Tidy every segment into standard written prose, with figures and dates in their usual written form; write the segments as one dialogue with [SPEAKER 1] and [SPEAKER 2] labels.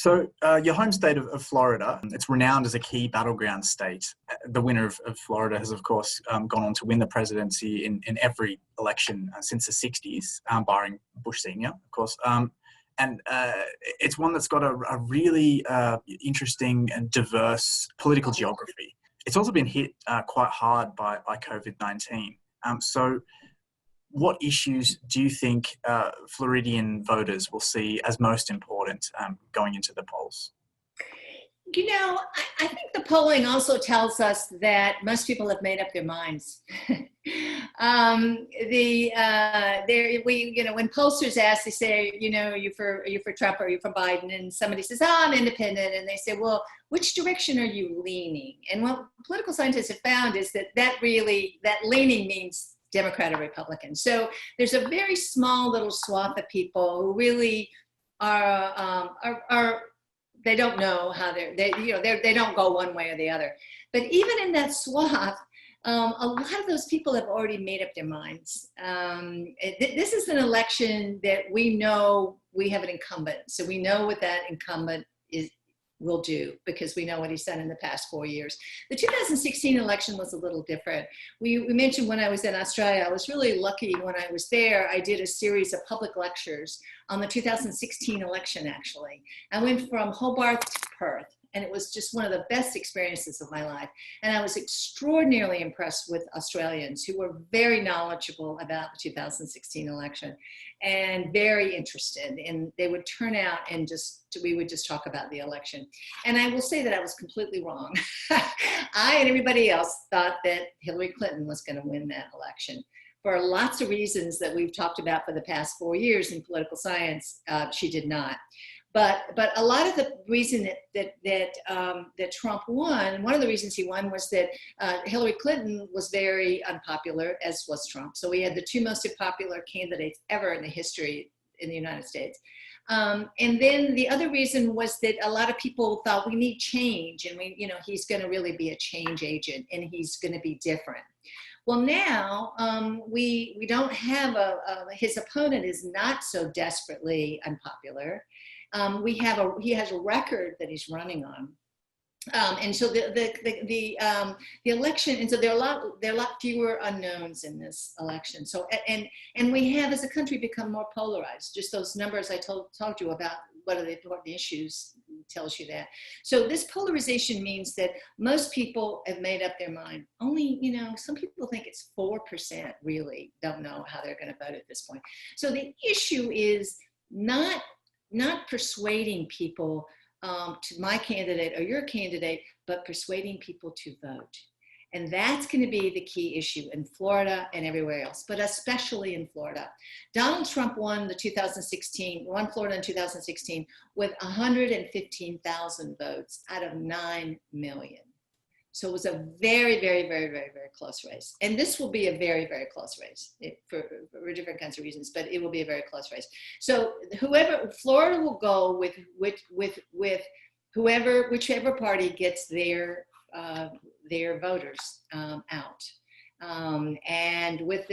[SPEAKER 1] Your home state of Florida, it's renowned as a key battleground state. The winner of Florida has, of course, gone on to win the presidency in every election since the 60s, barring Bush Sr., of course. And it's one that's got a really interesting and diverse political geography. It's also been hit quite hard by COVID-19. So what issues do you think Floridian voters will see as most important going into the polls?
[SPEAKER 2] You know, I think the polling also tells us that most people have made up their minds. When pollsters ask, they say, are you for Trump or are you for Biden? And somebody says, I'm independent. And they say, well, which direction are you leaning? And what political scientists have found is that leaning means Democrat or Republican. So there's a very small little swath of people who really are they don't know how they don't go one way or the other. But even in that swath, a lot of those people have already made up their minds. This is an election that we know we have an incumbent. So we know what that incumbent will do because we know what he's done in the past 4 years. The 2016 election was a little different. We mentioned when I was in Australia, I was really lucky when I was there. I did a series of public lectures on the 2016 election, actually. I went from Hobart to Perth, and it was just one of the best experiences of my life. And I was extraordinarily impressed with Australians who were very knowledgeable about the 2016 election and very interested. And they would turn out and we would just talk about the election. And I will say that I was completely wrong. I and everybody else thought that Hillary Clinton was going to win that election. For lots of reasons that we've talked about for the past 4 years in political science, she did not. But a lot of the reason that Trump won, one of the reasons he won was that Hillary Clinton was very unpopular, as was Trump. So we had the two most unpopular candidates ever in the history in the United States. And then the other reason was that a lot of people thought we need change, and he's going to really be a change agent, and he's going to be different. Well, now we don't have his opponent is not so desperately unpopular. He has a record that he's running on, and so the election, and so there are a lot fewer unknowns in this election. So and we have as a country become more polarized. Just those numbers I told you about what are the important issues tells you that. So this polarization means that most people have made up their mind. Only some people think it's 4% really don't know how they're going to vote at this point. So the issue is not persuading people to my candidate or your candidate, but persuading people to vote. And that's going to be the key issue in Florida and everywhere else, but especially in Florida. Donald Trump won Florida in 2016 with 115,000 votes out of 9 million. So it was a very, very, very, very, very close race. And this will be a very, very close race for different kinds of reasons, but it will be a very close race. So Florida will go with whichever party gets their voters out. And with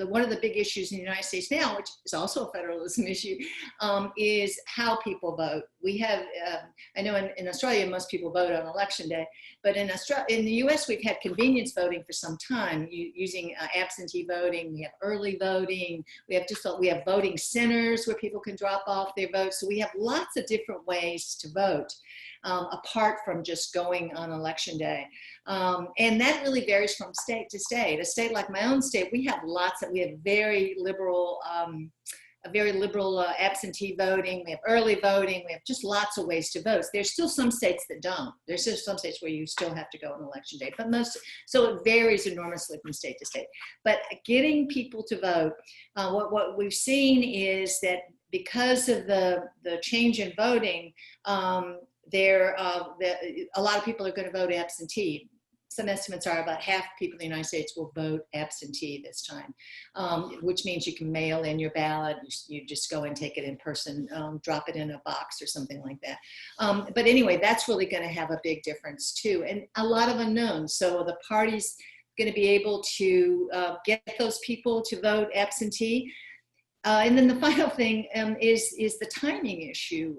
[SPEAKER 2] one of the big issues in the United States now, which is also a federalism issue, is how people vote. We have, I know in Australia, most people vote on election day, but in the US, we've had convenience voting for some time using absentee voting. We have early voting. We have voting centers where people can drop off their votes. So we have lots of different ways to vote. Apart from just going on election day. And that really varies from state to state. A state like my own state, we have very liberal absentee voting. We have early voting. We have just lots of ways to vote. There's still some states that don't. There's still some states where you still have to go on election day, so it varies enormously from state to state. But getting people to vote, what we've seen is that because of the change in voting, a lot of people are going to vote absentee. Some estimates are about half people in the United States will vote absentee this time, which means you can mail in your ballot. You just go and take it in person, drop it in a box or something like that. But anyway, that's really going to have a big difference too, and a lot of unknowns. So the party's going to be able to get those people to vote absentee. And then the final thing is the timing issue.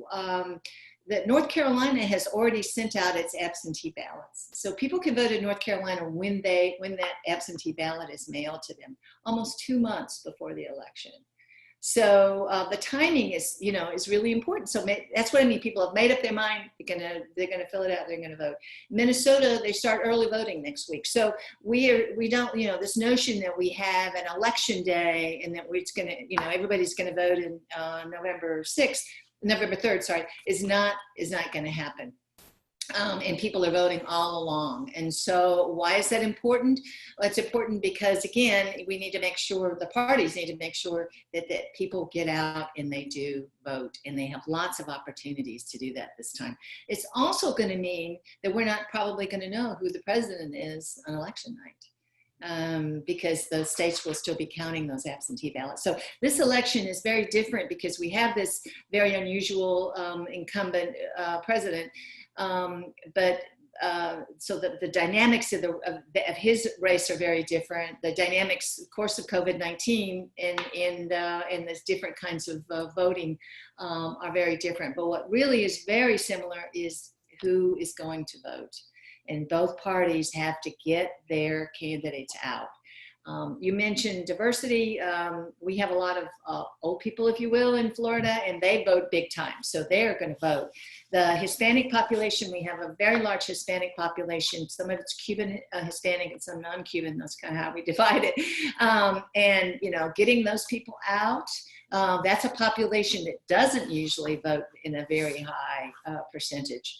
[SPEAKER 2] That North Carolina has already sent out its absentee ballots. So people can vote in North Carolina when that absentee ballot is mailed to them, almost 2 months before the election. So the timing is really important. So that's what I mean. People have made up their mind. They're gonna fill it out. They're gonna vote. Minnesota, they start early voting next week. So we don't, this notion that we have an election day and that it's gonna, everybody's gonna vote in November 3rd, sorry, is not going to happen. And people are voting all along. And so why is that important? Well, it's important because, again, we need to make sure, the parties need to make sure that people get out and they do vote, and they have lots of opportunities to do that this time. It's also going to mean that we're not probably going to know who the president is on election night. Because the states will still be counting those absentee ballots. So this election is very different because we have this very unusual incumbent president, so the dynamics of his race are very different. The dynamics, of course, of COVID-19 and there's different kinds of voting are very different. But what really is very similar is who is going to vote. And both parties have to get their candidates out. You mentioned diversity. We have a lot of old people, if you will, in Florida, and they vote big time. So they're going to vote. The Hispanic population, we have a very large Hispanic population. Some of it's Cuban Hispanic and some non-Cuban. That's kind of how we divide it. And, getting those people out, that's a population that doesn't usually vote in a very high percentage.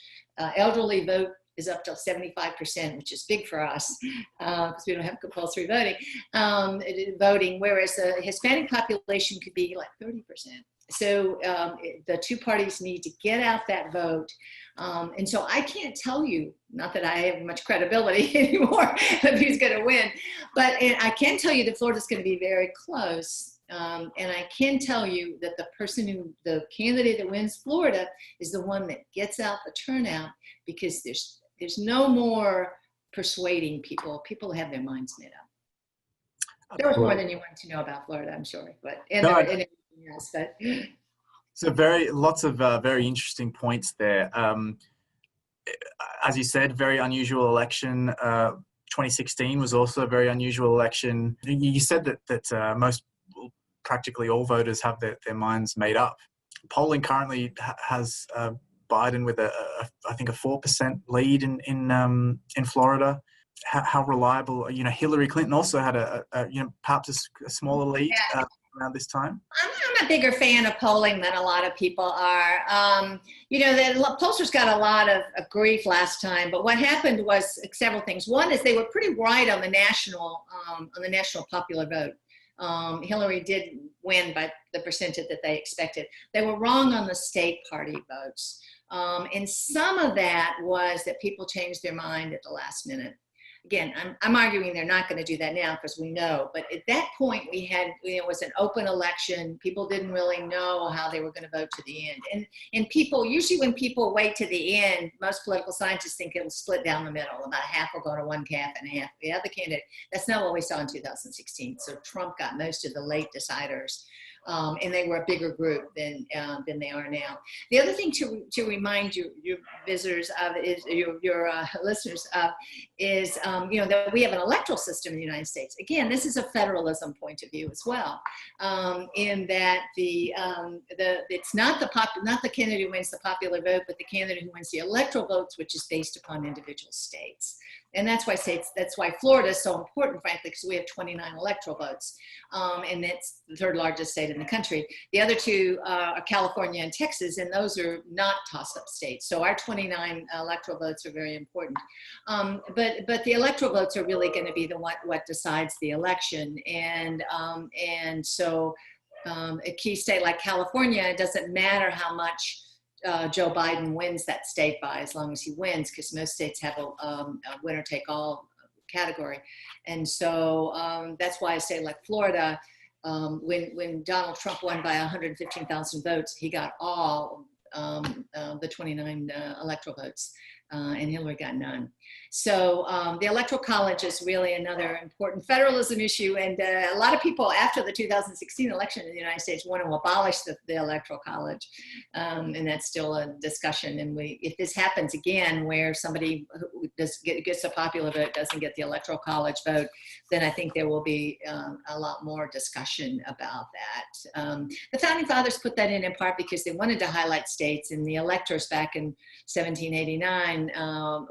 [SPEAKER 2] Elderly vote is up to 75%, which is big for us because we don't have compulsory voting, whereas the Hispanic population could be like 30%. So the two parties need to get out that vote. And so I can't tell you, not that I have much credibility anymore of who's going to win, but I can tell you that Florida's going to be very close. And I can tell you that the candidate that wins Florida is the one that gets out the turnout, because there's no more persuading people. People have their minds made up. There was more than you wanted to know about Florida, I'm sure, but and everything else. But
[SPEAKER 1] so lots of very interesting points there. As you said, very unusual election. 2016 was also a very unusual election. You said that most, practically all voters have their minds made up. Polling currently has Biden with I think a 4% lead in Florida. How reliable? Hillary Clinton also had perhaps a smaller lead around this time.
[SPEAKER 2] I'm a bigger fan of polling than a lot of people are. The pollsters got a lot of grief last time, but what happened was several things. One is they were pretty right on the national popular vote. Hillary did win by the percentage that they expected. They were wrong on the state party votes. And some of that was that people changed their mind at the last minute. Again, I'm arguing they're not going to do that now because we know. But at that point, it was an open election. People didn't really know how they were going to vote to the end. And people, usually when people wait to the end, most political scientists think it'll split down the middle. About half will go to one camp and half to the other candidate. That's not what we saw in 2016. So Trump got most of the late deciders. And they were a bigger group than they are now. The other thing to remind your visitors of is your listeners of is that we have an electoral system in the United States. Again, this is a federalism point of view as well, in that it's not the candidate who wins the popular vote, but the candidate who wins the electoral votes, which is based upon individual states. And that's why Florida is so important, frankly, because we have 29 electoral votes. And it's the third largest state in the country. The other two are California and Texas, and those are not toss-up states. So our 29 electoral votes are very important. But the electoral votes are really going to be what decides the election. And so a key state like California, it doesn't matter how much Joe Biden wins that state by, as long as he wins, because most states have a winner-take-all category. And so that's why I say, like Florida, when Donald Trump won by 115,000 votes, he got all the 29 electoral votes. and Hillary got none. So the Electoral College is really another important federalism issue. And a lot of people after the 2016 election in the United States want to abolish the Electoral College. And that's still a discussion. And if this happens again, where somebody who gets a popular vote doesn't get the Electoral College vote, then I think there will be a lot more discussion about that. The Founding Fathers put that in part because they wanted to highlight states, and the electors back in 1789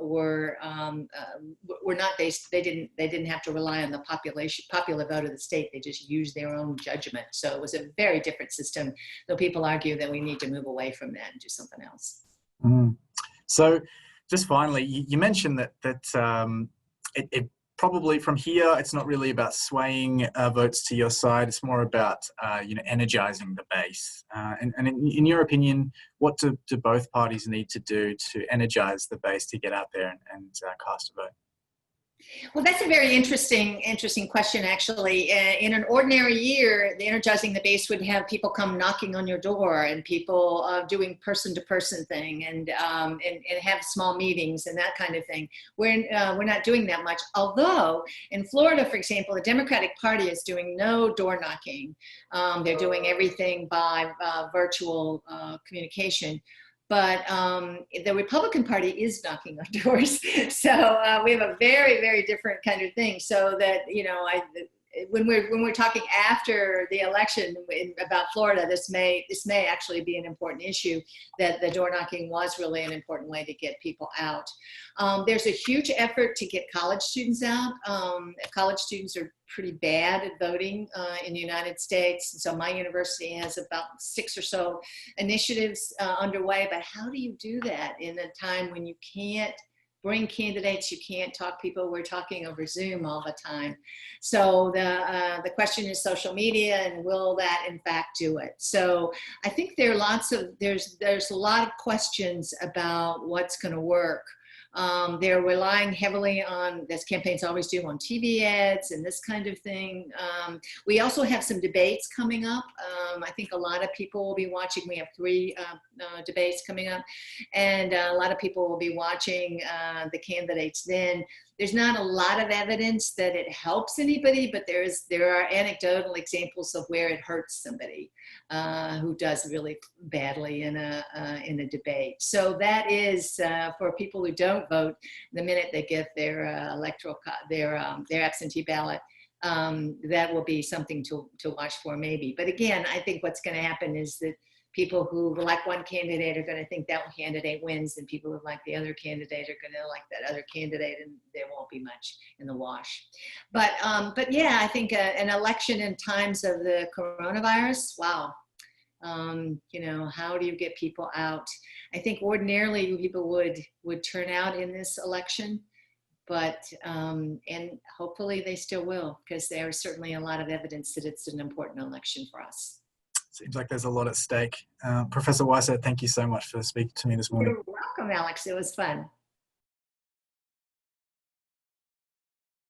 [SPEAKER 2] were not based. They didn't have to rely on the popular vote of the state. They just used their own judgment. So it was a very different system. Though people argue that we need to move away from that and do something else.
[SPEAKER 1] So, just finally, you mentioned that it probably from here, it's not really about swaying votes to your side. It's more about energizing the base. And in your opinion, what do both parties need to do to energize the base to get out there and cast a vote?
[SPEAKER 2] Well, that's a very interesting question, actually. In an ordinary year, the energizing the base would have people come knocking on your door and people doing person-to-person thing and have small meetings and that kind of thing. We're not doing that much. Although in Florida, for example, the Democratic Party is doing no door knocking. They're doing everything by virtual communication. But the Republican Party is knocking on doors. So we have a very, very different kind of thing. So that, when we're talking after the election about Florida, this may actually be an important issue, that the door knocking was really an important way to get people out. There's a huge effort to get college students out. College students are pretty bad at voting in the United States. So my university has about 6 or so initiatives underway. But how do you do that in a time when you can't bring candidates, you can't talk people, we're talking over Zoom all the time. So the question is social media, and will that in fact do it? So I think there's a lot of questions about what's going to work. They're relying heavily on, as campaigns always do, on TV ads and this kind of thing. We also have some debates coming up. I think a lot of people will be watching. We have 3 debates coming up, and a lot of people will be watching the candidates then. There's not a lot of evidence that it helps anybody, but there are anecdotal examples of where it hurts somebody who does really badly in a debate. So that is for people who don't vote. The minute they get their their absentee ballot, that will be something to watch for, maybe. But again, I think what's going to happen is that people who like one candidate are going to think that one candidate wins, and people who like the other candidate are going to like that other candidate, and there won't be much in the wash. But yeah, I think an election in times of the coronavirus, wow. How do you get people out? I think ordinarily people would turn out in this election, but and hopefully they still will, because there is certainly a lot of evidence that it's an important election for us.
[SPEAKER 1] Seems like there's a lot at stake. Professor Weisert, thank you so much for speaking to me this morning.
[SPEAKER 2] You're welcome, Alex. It was fun.